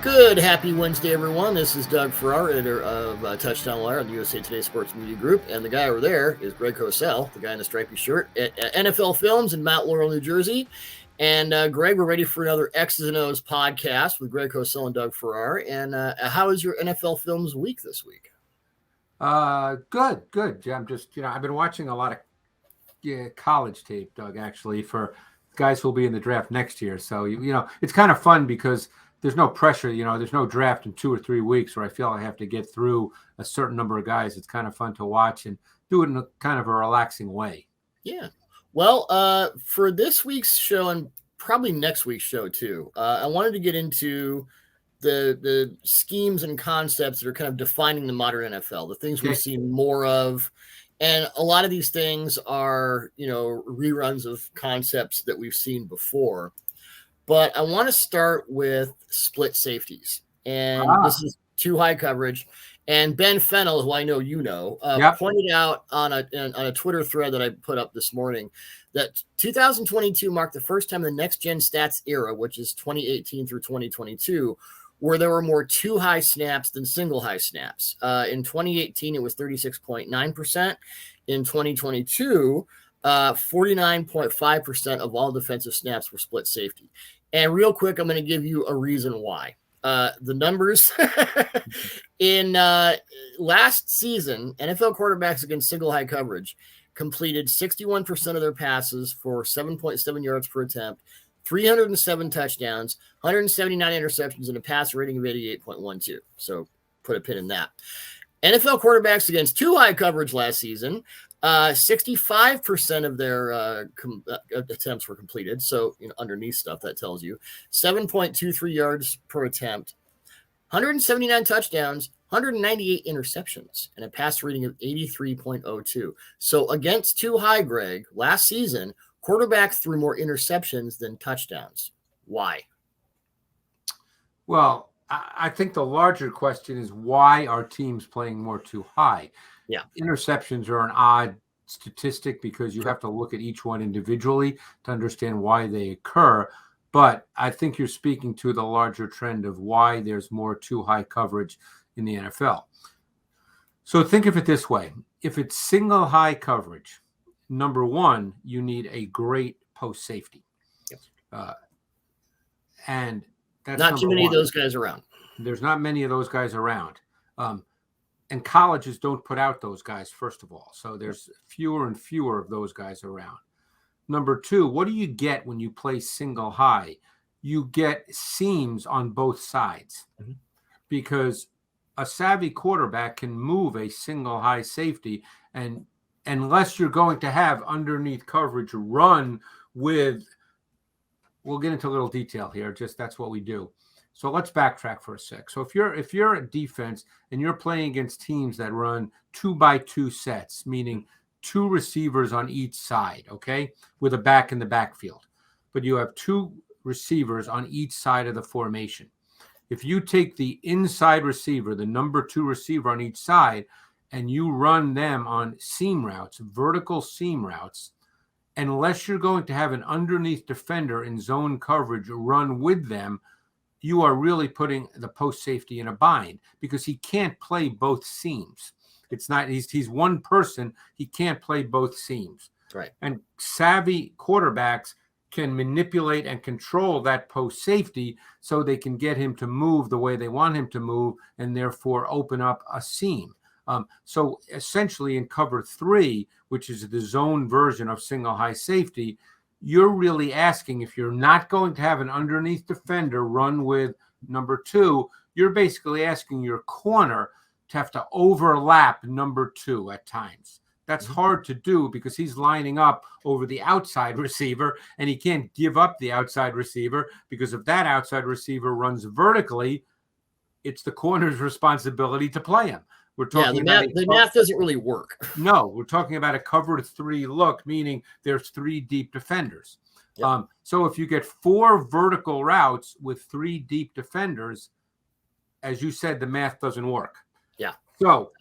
Good, happy Wednesday, everyone. This is Doug Farrar, editor of Touchdown Wire on the USA Today Sports Media Group. And the guy over there is Greg Cosell, the guy in the stripy shirt at NFL Films in Mount Laurel, New Jersey. And Greg, we're ready for another X's and O's podcast with Greg Cosell and Doug Farrar. And how is your NFL Films week this week? Good. Yeah, I'm just, I've been watching a lot of college tape, Doug, actually, for guys who'll be in the draft next year. So, it's kind of fun because there's no pressure, there's no draft in 2 or 3 weeks where I feel I have to get through a certain number of guys. It's kind of fun to watch and do it in a kind of a relaxing way. Yeah. Well, for this week's show and probably next week's show too, I wanted to get into the schemes and concepts that are kind of defining the modern NFL, the things we're seeing more of. And a lot of these things are, reruns of concepts that we've seen before. But I want to start with split safeties. And this is too high coverage. And Ben Fennell, who I know pointed out on a Twitter thread that I put up this morning that 2022 marked the first time in the next-gen stats era, which is 2018 through 2022, where there were more two high snaps than single high snaps. In 2018, it was 36.9%. In 2022, 49.5% of all defensive snaps were split safety. And real quick, I'm going to give you a reason why. The numbers in last season, NFL quarterbacks against single high coverage completed 61% of their passes for 7.7 yards per attempt, 307 touchdowns, 179 interceptions, and a passer rating of 88.12. So put a pin in that. NFL quarterbacks against two high coverage last season, 65% of their attempts were completed. So, underneath stuff that tells you 7.23 yards per attempt, 179 touchdowns, 198 interceptions, and a pass rating of 83.02. So against two high, Greg, last season, quarterbacks threw more interceptions than touchdowns. Why? Well, I think the larger question is why are teams playing more too high? Yeah. Interceptions are an odd statistic because you have to look at each one individually to understand why they occur. But I think you're speaking to the larger trend of why there's more too high coverage in the NFL. So think of it this way. If it's single high coverage, number one, you need a great post safety. Yep. And that's not too many of those guys around. There's not many of those guys around. And colleges don't put out those guys, first of all. So there's fewer and fewer of those guys around. Number two, what do you get when you play single high? You get seams on both sides because a savvy quarterback can move a single high safety. And unless you're going to have underneath coverage run with, we'll get into a little detail here. Just that's what we do. So let's backtrack for a sec. So if you're a defense and you're playing against teams that run 2x2 sets, meaning two receivers on each side, okay, with a back in the backfield, but you have two receivers on each side of the formation. If you take the inside receiver, the number 2 receiver on each side, and you run them on seam routes, vertical seam routes, unless you're going to have an underneath defender in zone coverage run with them, you are really putting the post safety in a bind because he can't play both seams. It's not, he's one person. He can't play both seams. Right. And savvy quarterbacks can manipulate and control that post safety so they can get him to move the way they want him to move and therefore open up a seam. So essentially in cover 3, which is the zone version of single high safety, you're really asking, if you're not going to have an underneath defender run with number 2, you're basically asking your corner to have to overlap number 2 at times. That's hard to do because he's lining up over the outside receiver and he can't give up the outside receiver because if that outside receiver runs vertically, it's the corner's responsibility to play him. We're talking the math doesn't really work. No, we're talking about a cover 3 look, meaning there's 3 deep defenders. Yep. So if you get 4 vertical routes with 3 deep defenders, as you said, the math doesn't work. Yeah. So,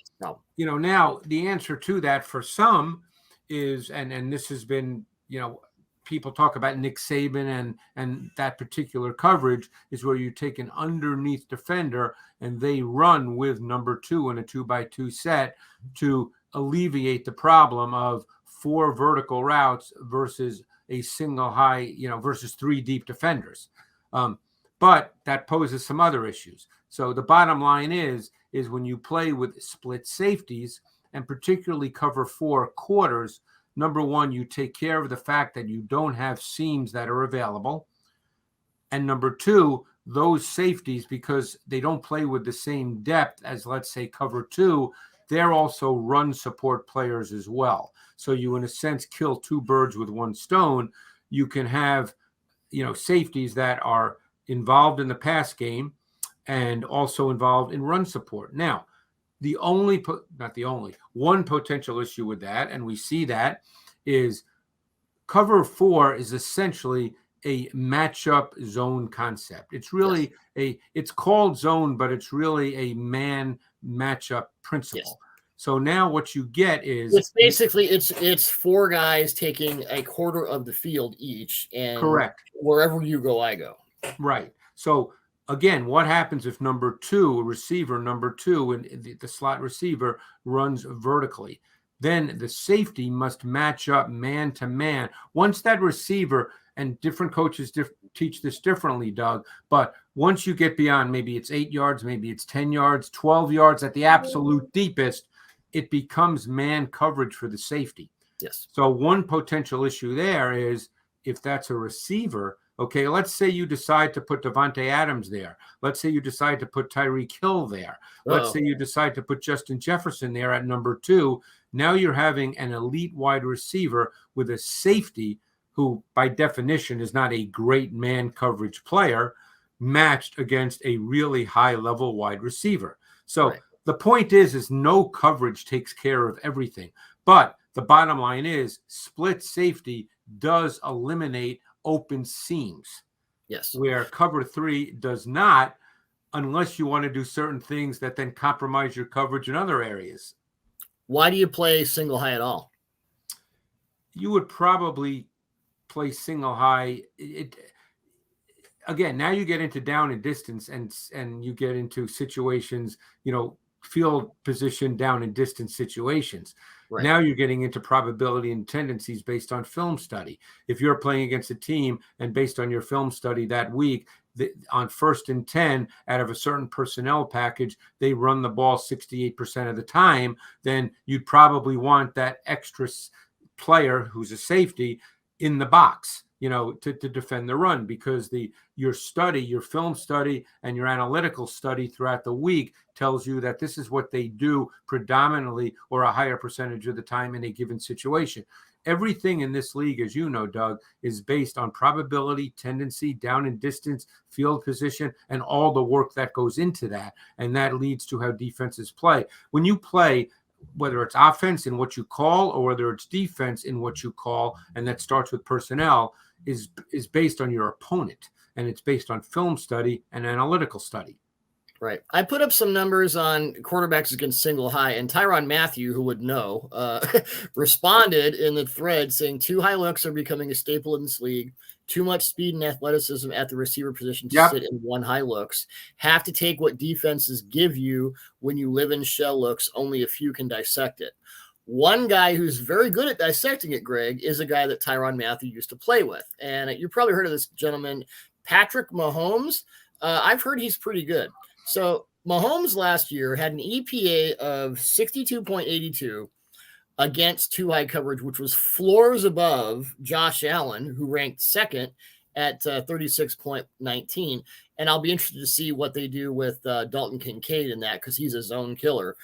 now the answer to that for some is, and this has been, people talk about Nick Saban and that particular coverage is where you take an underneath defender and they run with number 2 in a 2x2 set to alleviate the problem of 4 vertical routes versus a single high, versus 3 deep defenders. But that poses some other issues. So the bottom line is when you play with split safeties and particularly cover 4 quarters, number one, you take care of the fact that you don't have seams that are available. And number two, those safeties, because they don't play with the same depth as, let's say, cover 2, they're also run support players as well. So you, in a sense, kill 2 birds with 1 stone. You can have, safeties that are involved in the pass game and also involved in run support. Now, one potential issue with that, and we see that, is cover 4 is essentially a matchup zone concept. It's really it's called zone, but it's really a man matchup principle. Yes. So now what you get is it's basically it's 4 guys taking a quarter of the field each, and correct. Wherever you go, I go. Right. So again, what happens if number 2, receiver number 2, and the slot receiver runs vertically? Then the safety must match up man to man. Once that receiver, and different coaches teach this differently, Doug, but once you get beyond, maybe it's 8 yards, maybe it's 10 yards, 12 yards at the absolute deepest, it becomes man coverage for the safety. Yes. So one potential issue there is if that's a receiver, okay, let's say you decide to put Devontae Adams there. Let's say you decide to put Tyreek Hill there. Let's say you decide to put Justin Jefferson there at number 2. Now you're having an elite wide receiver with a safety who, by definition, is not a great man coverage player, matched against a really high-level wide receiver. So the point is no coverage takes care of everything. But the bottom line is split safety does eliminate open seams. Yes. Where cover 3 does not, unless you want to do certain things that then compromise your coverage in other areas. Why do you play single high at all? You would probably play single high. Again, now you get into down and distance and you get into situations, field position down and distance situations. Right. Now you're getting into probability and tendencies based on film study. If you're playing against a team and based on your film study that week, on 1st and 10 out of a certain personnel package, they run the ball 68% of the time, then you'd probably want that extra player who's a safety in the box, to defend the run, because your film study and your analytical study throughout the week tells you that this is what they do predominantly or a higher percentage of the time in a given situation. Everything in this league, as you know, Doug, is based on probability, tendency, down and distance, field position, and all the work that goes into that. And that leads to how defenses play. When you play, whether it's offense in what you call or whether it's defense in what you call, and that starts with personnel, is based on your opponent, and it's based on film study and analytical study. Right. I put up some numbers on quarterbacks against single high, and Tyrann Mathieu, who would know, responded in the thread saying 2 high looks are becoming a staple in this league. Too much speed and athleticism at the receiver position to sit in 1 high looks. Have to take what defenses give you when you live in shell looks. Only a few can dissect it. One guy who's very good at dissecting it, Greg, is a guy that Tyrann Mathieu used to play with. And you've probably heard of this gentleman, Patrick Mahomes. I've heard he's pretty good. So Mahomes last year had an EPA of 62.82 against 2 high coverage, which was floors above Josh Allen, who ranked 2nd at 36.19. And I'll be interested to see what they do with Dalton Kincaid in that, because he's a zone killer.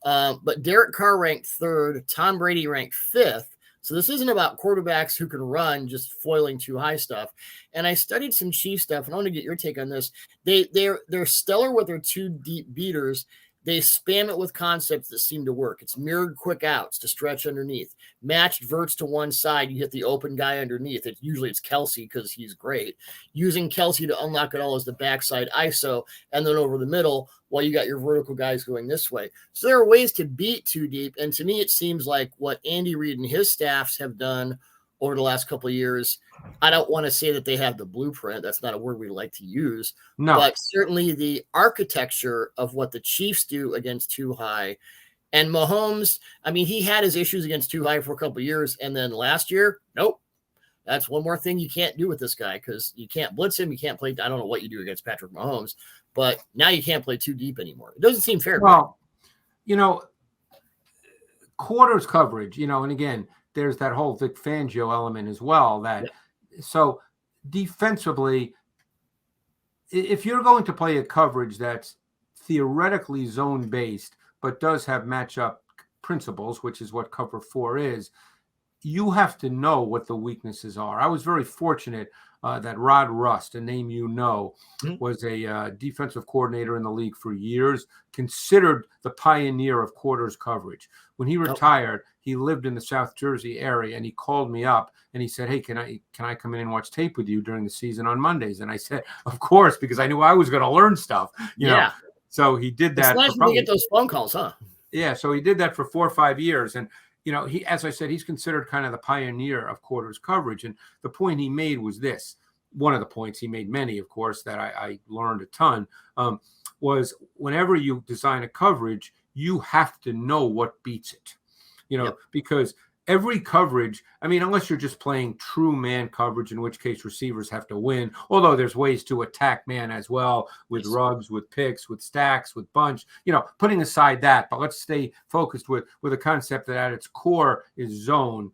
But Derek Carr ranked 3rd, Tom Brady ranked 5th. So this isn't about quarterbacks who can run, just foiling 2 high stuff. And I studied some Chiefs stuff, and I want to get your take on this. They're stellar with their 2 deep beaters. They spam it with concepts that seem to work. It's mirrored quick outs to stretch underneath. Matched verts to one side, you hit the open guy underneath. Usually it's Kelsey because he's great. Using Kelsey to unlock it all as the backside ISO, and then over the middle while you got your vertical guys going this way. So there are ways to beat 2 deep, and to me it seems like what Andy Reid and his staffs have done over the last couple of years. I don't want to say that they have the blueprint. That's not a word we like to use. No. But certainly the architecture of what the Chiefs do against too high. And Mahomes, I mean, he had his issues against too high for a couple of years. And then last year, nope. That's one more thing you can't do with this guy because you can't blitz him. You can't play. I don't know what you do against Patrick Mahomes, but now you can't play too deep anymore. It doesn't seem fair. Well, you know, quarters coverage, you know, and again, there's that whole Vic Fangio element as well. That so defensively, if you're going to play a coverage that's theoretically zone based, but does have matchup principles, which is what cover 4 is, you have to know what the weaknesses are. I was very fortunate that Rod Rust, a name you know, was a defensive coordinator in the league for years, considered the pioneer of quarters coverage. When he retired, he lived in the South Jersey area, and he called me up and he said, "Hey, can I come in and watch tape with you during the season on Mondays?" And I said, "Of course," because I knew I was going to learn stuff. You know? So he did that. It's nice when you get those phone calls, huh? Yeah. So he did that for 4 or 5 years, and you know, as I said, he's considered kind of the pioneer of quarters coverage. And the point he made was this. One of the points, he made many, of course, that I learned a ton, was whenever you design a coverage, you have to know what beats it, you know, because every coverage, I mean, unless you're just playing true man coverage, in which case receivers have to win, although there's ways to attack man as well, with rubs, with picks, with stacks, with bunch, you know, putting aside that, but let's stay focused with a concept that at its core is zone.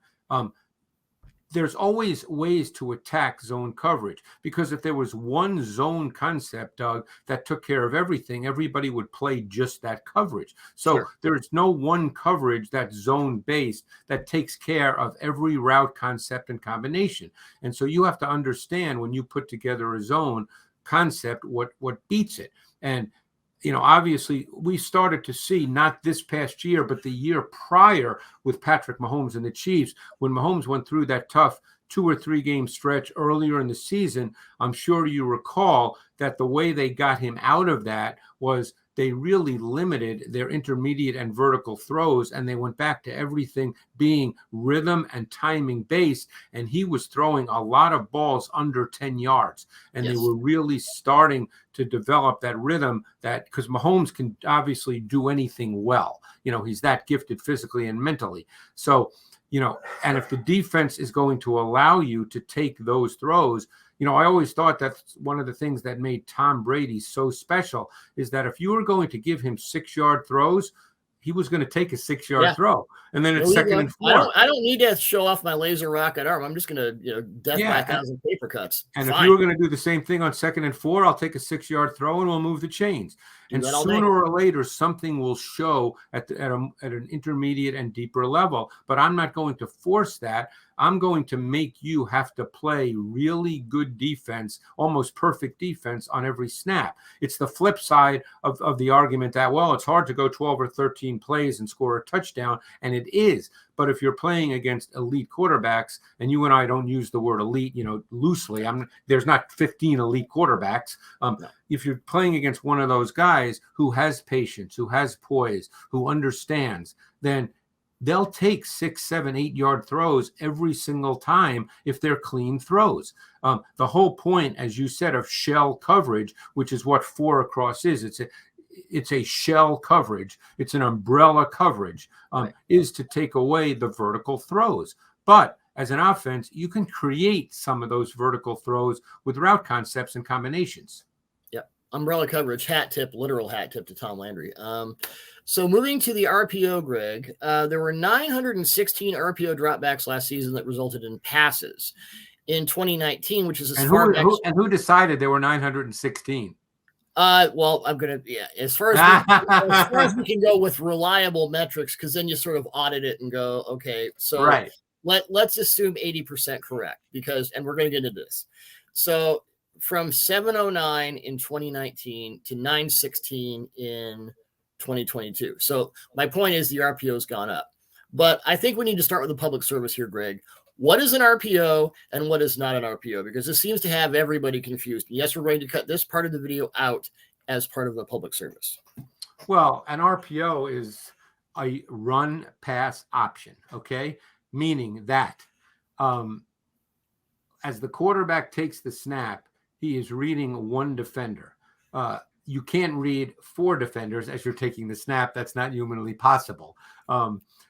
There's always ways to attack zone coverage, because if there was one zone concept, Doug, that took care of everything, everybody would play just that coverage. So there's no one coverage that's zone based that takes care of every route concept and combination. And so you have to understand, when you put together a zone concept, what beats it. And you know, obviously, we started to see, not this past year, but the year prior with Patrick Mahomes and the Chiefs, when Mahomes went through that tough 2 or 3 game stretch earlier in the season. I'm sure you recall that the way they got him out of that was they really limited their intermediate and vertical throws, and they went back to everything being rhythm and timing based. And he was throwing a lot of balls under 10 yards, and they were really starting to develop that rhythm, that because Mahomes can obviously do anything well. You know, he's that gifted physically and mentally. So, you know, and if the defense is going to allow you to take those throws, you know, I always thought that's one of the things that made Tom Brady so special, is that if you were going to give him 6-yard throws, he was going to take a 6-yard throw. And then it's 2nd and 4. I don't need to show off my laser rocket arm. I'm just going to, you know, death by 1,000 paper cuts. And if you were going to do the same thing on 2nd and 4, I'll take a 6-yard throw and we'll move the chains. And sooner or later, something will show at an intermediate and deeper level. But I'm not going to force that. I'm going to make you have to play really good defense, almost perfect defense on every snap. It's the flip side of the argument that, well, it's hard to go 12 or 13 plays and score a touchdown. And it is. But if you're playing against elite quarterbacks, and you and I don't use the word elite, you know, loosely, there's not 15 elite quarterbacks. If you're playing against one of those guys who has patience, who has poise, who understands, then they'll take 6, 7, 8-yard throws every single time if they're clean throws. The whole point, as you said, of shell coverage, which is what 4 across is, it's a shell coverage, it's an umbrella coverage, is to take away the vertical throws. But as an offense, you can create some of those vertical throws with route concepts and combinations. Umbrella coverage, hat tip, literal hat tip to Tom Landry. So moving to the RPO, Greg, there were 916 RPO dropbacks last season that resulted in passes in 2019, which is as far back. And who decided there were 916? Well, I'm gonna as far as we can go with reliable metrics, because then you sort of audit it and go, okay, so let's assume 80% correct, and we're gonna get into this. So from 709 in 2019 to 916 in 2022. So my point is the RPO's gone up. But I think we need to start with the public service here, Greg. What is an RPO and what is not an RPO? Because this seems to have everybody confused. Yes, we're going to cut this part of the video out as part of the public service. Well, an RPO is a run pass option, okay? Meaning that as the quarterback takes the snap, he is reading one defender. You can't read four defenders as you're taking the snap. That's not humanly possible.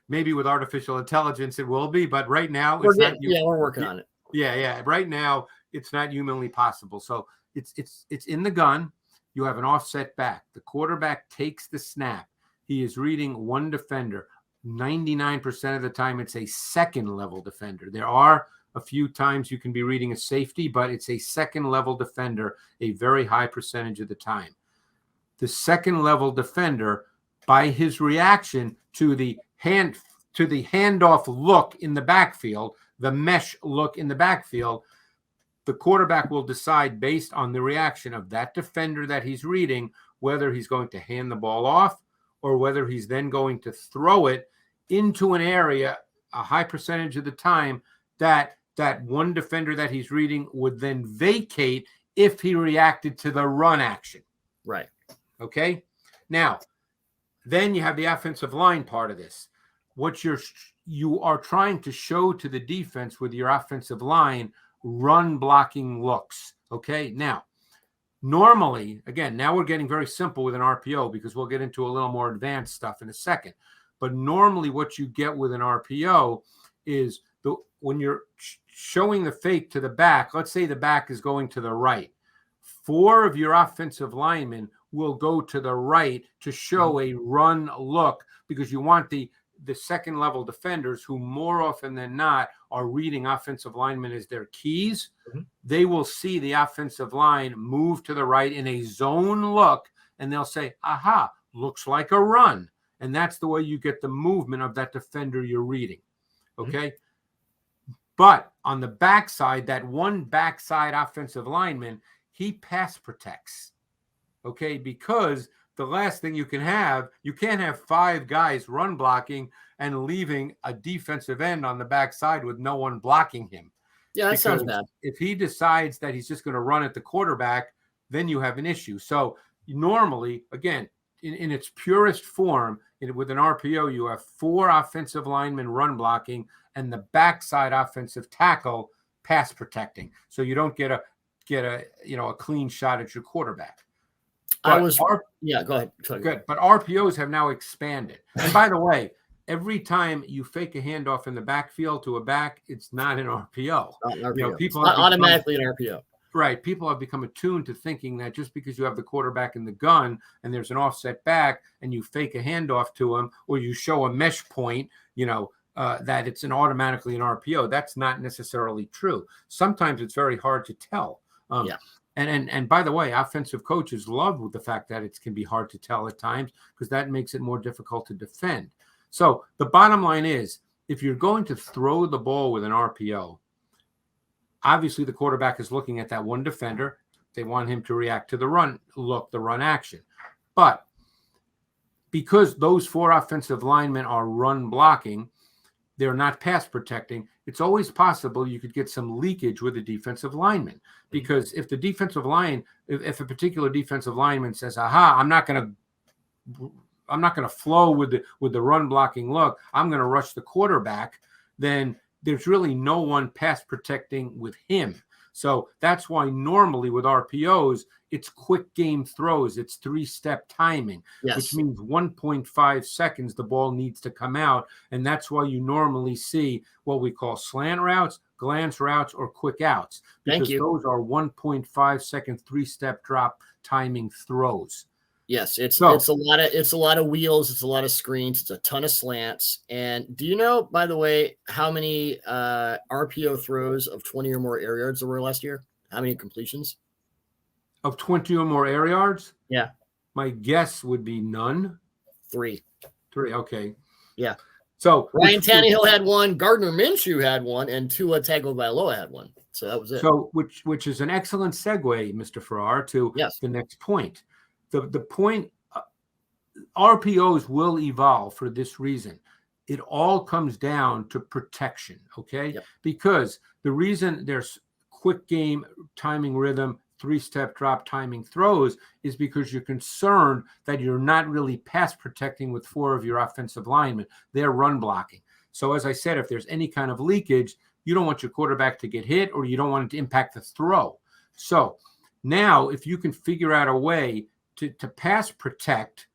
Maybe with artificial intelligence it will be, but right now we're working on it. Yeah. Right now it's not humanly possible. So it's in the gun. You have an offset back. The quarterback takes the snap. He is reading one defender. 99% of the time, it's a second level defender. There are a few times you can be reading a safety, but it's a second level defender a very high percentage of the time. The second level defender, by his reaction to the handoff look in the backfield, the mesh look in the backfield, the quarterback will decide based on the reaction of that defender that he's reading, whether he's going to hand the ball off or whether he's then going to throw it into an area a high percentage of the time that one defender that he's reading would then vacate if he reacted to the run action. Right. Okay. Now, then you have the offensive line part of this. What you are trying to show to the defense with your offensive line run blocking looks. Okay. Now, normally, again, now we're getting very simple with an RPO because we'll get into a little more advanced stuff in a second. But normally what you get with an RPO is when you're showing the fake to the back, let's say the back is going to the right. Four of your offensive linemen will go to the right to show a run look because you want the second level defenders who more often than not are reading offensive linemen as their keys. Mm-hmm. They will see the offensive line move to the right in a zone look and they'll say, aha, looks like a run. And that's the way you get the movement of that defender you're reading. Okay. Mm-hmm. But on the backside, that one backside offensive lineman, he pass protects. Okay. Because the last thing you can't have five guys run blocking and leaving a defensive end on the backside with no one blocking him. Yeah, that sounds bad. If he decides that he's just going to run at the quarterback, then you have an issue. So normally, again, in its purest form, with an RPO, you have four offensive linemen run blocking and the backside offensive tackle pass protecting. So you don't get a clean shot at your quarterback. Go ahead. Good. But RPOs have now expanded. And by the way, every time you fake a handoff in the backfield to a back, it's not an RPO. Not an RPO. People not automatically an RPO. Right. People have become attuned to thinking that just because you have the quarterback in the gun and there's an offset back and you fake a handoff to him or you show a mesh point, that it's automatically an RPO. That's not necessarily true. Sometimes it's very hard to tell. And by the way, offensive coaches love the fact that it can be hard to tell at times because that makes it more difficult to defend. So the bottom line is, if you're going to throw the ball with an RPO, obviously the quarterback is looking at that one defender. They want him to react to the run action. But because those four offensive linemen are run blocking, they're not pass protecting, it's always possible you could get some leakage with a defensive lineman. Because if the defensive line, if a particular defensive lineman says, aha, I'm not going to flow with the run blocking look, I'm going to rush the quarterback, then there's really no one pass protecting with him. So that's why normally with RPOs, it's quick game throws. It's 3-step timing, which means 1.5 seconds the ball needs to come out. And that's why you normally see what we call slant routes, glance routes, or quick outs. Because those are 1.5 second 3-step drop timing throws. Yes, it's a lot of wheels, it's a lot of screens, it's a ton of slants. And do you know, by the way, how many RPO throws of 20 or more air yards there were last year? How many completions? Of 20 or more air yards? Yeah. My guess would be none. 3. Okay. Yeah. So Ryan Tannehill had one, Gardner Minshew had one, and Tua Tagovailoa had one. So that was it. So which is an excellent segue, Mr. Farrar, to the next point. The point, RPOs will evolve for this reason. It all comes down to protection, okay? Yep. Because the reason there's quick game timing rhythm, 3-step drop timing throws is because you're concerned that you're not really pass protecting with 4 of your offensive linemen. They're run blocking. So as I said, if there's any kind of leakage, you don't want your quarterback to get hit, or you don't want it to impact the throw. So now if you can figure out a way to pass protect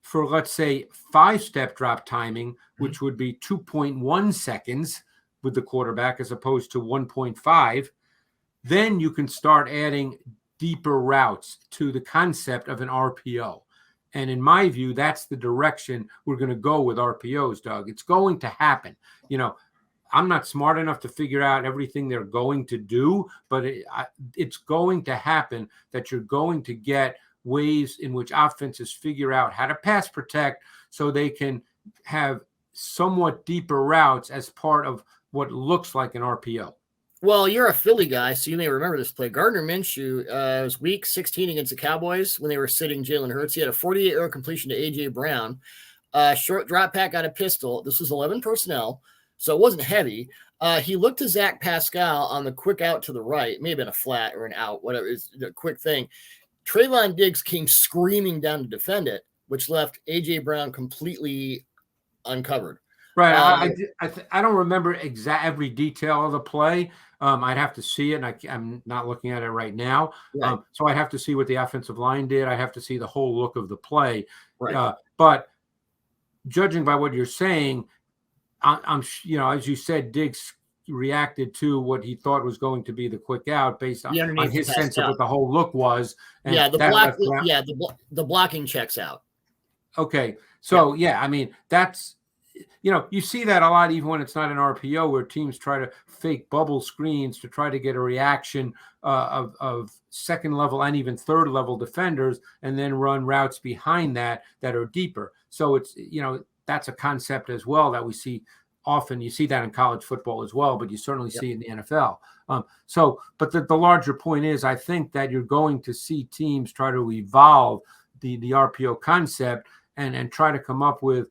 for, let's say, 5-step drop timing, which would be 2.1 seconds with the quarterback as opposed to 1.5, then you can start adding deeper routes to the concept of an RPO. And in my view, that's the direction we're going to go with RPOs, Doug. It's going to happen. I'm not smart enough to figure out everything they're going to do, but it's going to happen that you're going to get ways in which offenses figure out how to pass protect so they can have somewhat deeper routes as part of what looks like an RPO. Well, you're a Philly guy, so you may remember this play. Gardner Minshew was week 16 against the Cowboys when they were sitting Jalen Hurts. He had a 48-yard completion to A.J. Brown. Short drop back out of pistol. This was 11 personnel, so it wasn't heavy. He looked to Zach Pascal on the quick out to the right. It may have been a flat or an out, whatever. It's a quick thing. Trayvon Diggs came screaming down to defend it, which left A.J. Brown completely uncovered. Right. I don't remember every detail of the play. I'd have to see it, and I'm not looking at it right now. Right. So I'd have to see what the offensive line did. I'd have to see the whole look of the play. Right. But judging by what you're saying, I'm as you said, Diggs reacted to what he thought was going to be the quick out based on his sense of what the whole look was. And the blocking checks out. Okay. So, that's – you see that a lot even when it's not an RPO, where teams try to fake bubble screens to try to get a reaction of second level and even third level defenders, and then run routes behind that are deeper. So it's, that's a concept as well that we see often. You see that in college football as well, but you certainly see it in the NFL. But the larger point is, I think that you're going to see teams try to evolve the RPO concept and try to come up with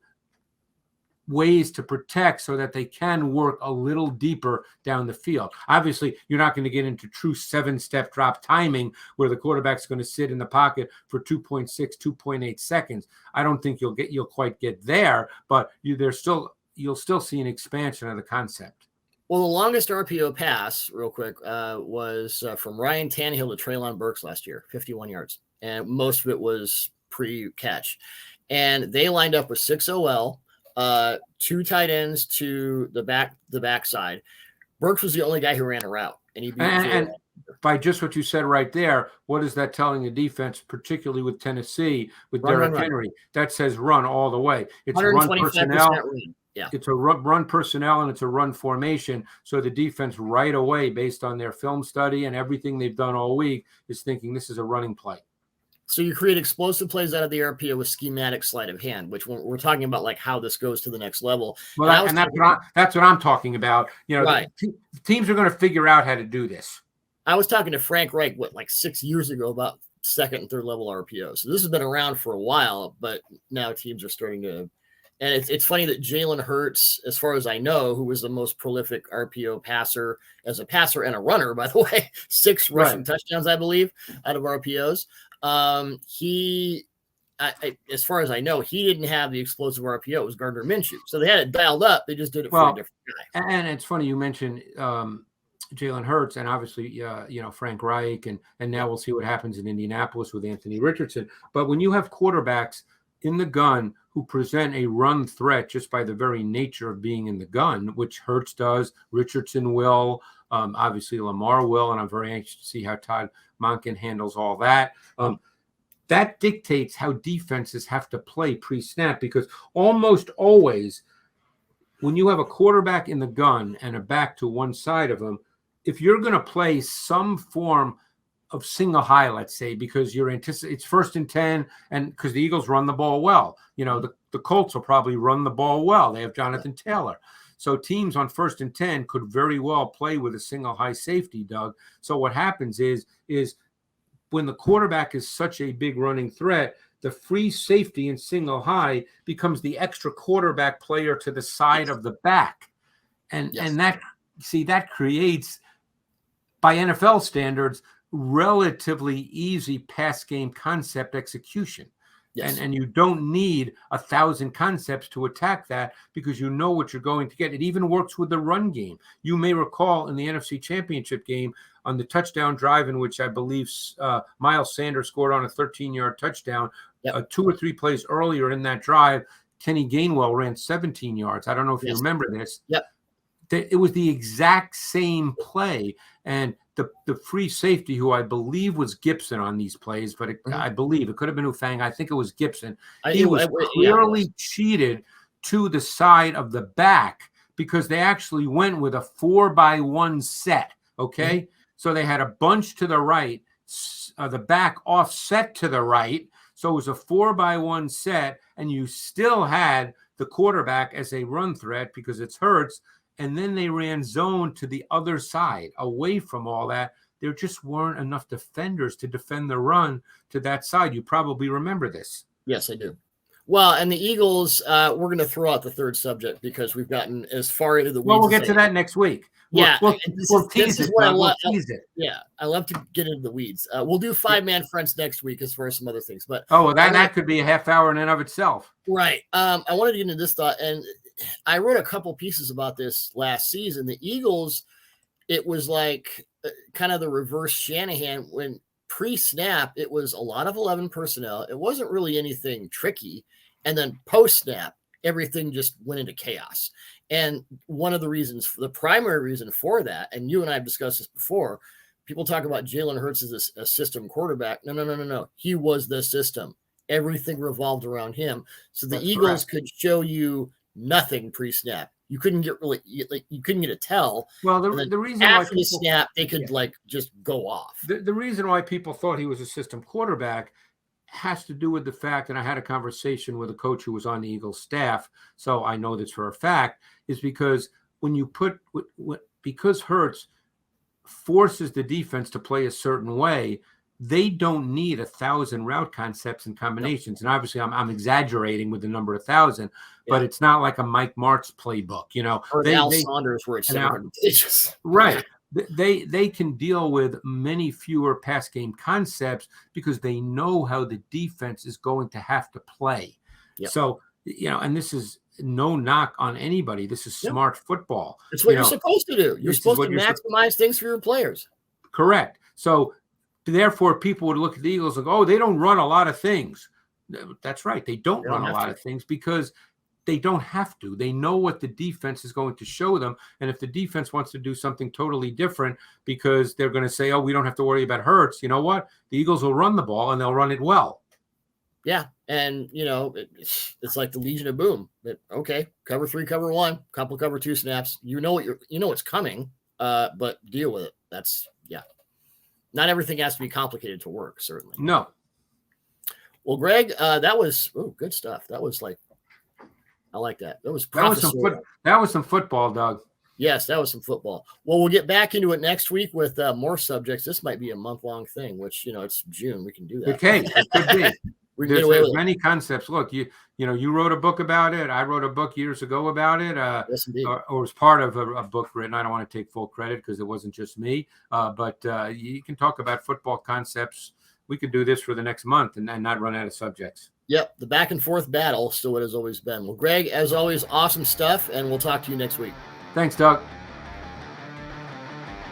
ways to protect so that they can work a little deeper down the field. Obviously, you're not going to get into true 7-step drop timing where the quarterback's going to sit in the pocket for 2.6, 2.8 seconds. I don't think you'll quite get there, but you'll still see an expansion of the concept. Well, the longest RPO pass, real quick, was from Ryan Tannehill to Treylon Burks last year, 51 yards. And most of it was pre-catch. And they lined up with 6 OL, 2 tight ends to the backside. Burks was the only guy who ran a route, and he beat and by just what you said right there, what is that telling the defense, particularly with Tennessee, with Derrick Henry? That says run all the way. It's run personnel. Yeah. It's a run personnel and it's a run formation. So the defense right away, based on their film study and everything they've done all week, is thinking this is a running play. So you create explosive plays out of the RPO with schematic sleight of hand, which we're talking about, like how this goes to the next level. Well, that's what I'm talking about. Right. Teams are going to figure out how to do this. I was talking to Frank Reich, 6 years ago about second and third level RPO. So this has been around for a while, but now teams are starting to. And it's funny that Jalen Hurts, as far as I know, who was the most prolific RPO passer as a passer and a runner, by the way, 6 rushing touchdowns, I believe, out of RPOs. As far as I know, he didn't have the explosive RPO. It was Gardner Minshew. So they had it dialed up. They just did it for a different guy. And it's funny you mentioned Jalen Hurts and obviously, Frank Reich, and now we'll see what happens in Indianapolis with Anthony Richardson. But when you have quarterbacks in the gun who present a run threat just by the very nature of being in the gun, which Hurts does, Richardson will, obviously Lamar will, and I'm very anxious to see how Todd Monken handles all that. That dictates how defenses have to play pre-snap, because almost always when you have a quarterback in the gun and a back to one side of him, if you're going to play some form of single high, let's say, because it's 1st and 10, and because the Eagles run the ball well, the Colts will probably run the ball well. They have Jonathan Taylor. So teams on 1st and 10 could very well play with a single high safety, Doug. So what happens is when the quarterback is such a big running threat, the free safety in single high becomes the extra quarterback player to the side of the back. And that creates, by NFL standards, relatively easy pass game concept execution. Yes. And you don't need 1,000 concepts to attack that because you know what you're going to get. It even works with the run game. You may recall in the NFC Championship game on the touchdown drive in which I believe Miles Sanders scored on a 13-yard touchdown, Yep. 2 or 3 plays earlier in that drive, Kenny Gainwell ran 17 yards. I don't know if you remember this. Yep. It was the exact same play. And the free safety, who I believe was Gibson on these plays, but I believe it could have been Ufang. I think it was Gibson. He was clearly cheated to the side of the back because they actually went with a 4-by-1 set. Okay. So they had a bunch to the right, the back offset to the right. So it was a 4-by-1 set, and you still had the quarterback as a run threat because it's Hurts. And then they ran zone to the other side, away from all that. There just weren't enough defenders to defend the run to that side. You probably remember this. Yes, I do. Well, and the Eagles, we're going to throw out the third subject because we've gotten as far into the weeds. Well, we'll get to that next week. We'll tease it. Yeah, I love to get into the weeds. We'll do 5-man fronts next week as far as some other things. But that could be a half hour in and of itself. Right. I wanted to get into this thought, and I wrote a couple pieces about this last season. The Eagles, it was like kind of the reverse Shanahan. When pre-snap, it was a lot of 11 personnel. It wasn't really anything tricky. And then post-snap, everything just went into chaos. And one of the reasons, the primary reason for that, and you and I have discussed this before, people talk about Jalen Hurts as a system quarterback. No. He was the system. Everything revolved around him. So the Eagles could show you nothing pre-snap. You couldn't get you couldn't get a tell. Well, the reason after the snap, they could just go off. The reason why people thought he was a system quarterback has to do with the fact, and I had a conversation with a coach who was on the Eagles staff, so I know this for a fact, is because because Hurts forces the defense to play a certain way, they don't need 1,000 route concepts and combinations. And obviously I'm exaggerating with the number 1,000, but it's not like a Mike Martz playbook, or Al Saunders where it's 700 pages. Right. They can deal with many fewer pass game concepts because they know how the defense is going to have to play. Yep. So, and this is no knock on anybody. This is smart football. It's what you're supposed to do. You're supposed to maximize things for your players. Correct. So therefore people would look at the Eagles and go, oh, they don't run a lot of things. That's right. They don't run a lot of things because they don't have to. They know what the defense is going to show them. And if the defense wants to do something totally different because they're going to say, oh, we don't have to worry about Hurts, you know what? The Eagles will run the ball and they'll run it well. Yeah. And, it's like the Legion of Boom. Okay, cover 3, cover 1, couple cover 2 snaps. You know what's coming, but deal with it. That's, not everything has to be complicated to work, certainly. No. Well, Greg, that was good stuff. That was I like that. That was some football, Doug. Yes, that was some football. Well, we'll get back into it next week with more subjects. This might be a month-long thing, which, it's June. We can do that. Okay, it could be. There's many concepts. Look, you wrote a book about it. I wrote a book years ago about it. Yes, indeed. Or was part of a book written. I don't want to take full credit because it wasn't just me. But you can talk about football concepts. We could do this for the next month and not run out of subjects. Yep, the back and forth battle, still what has always been. Well, Greg, as always, awesome stuff, and we'll talk to you next week. Thanks, Doug.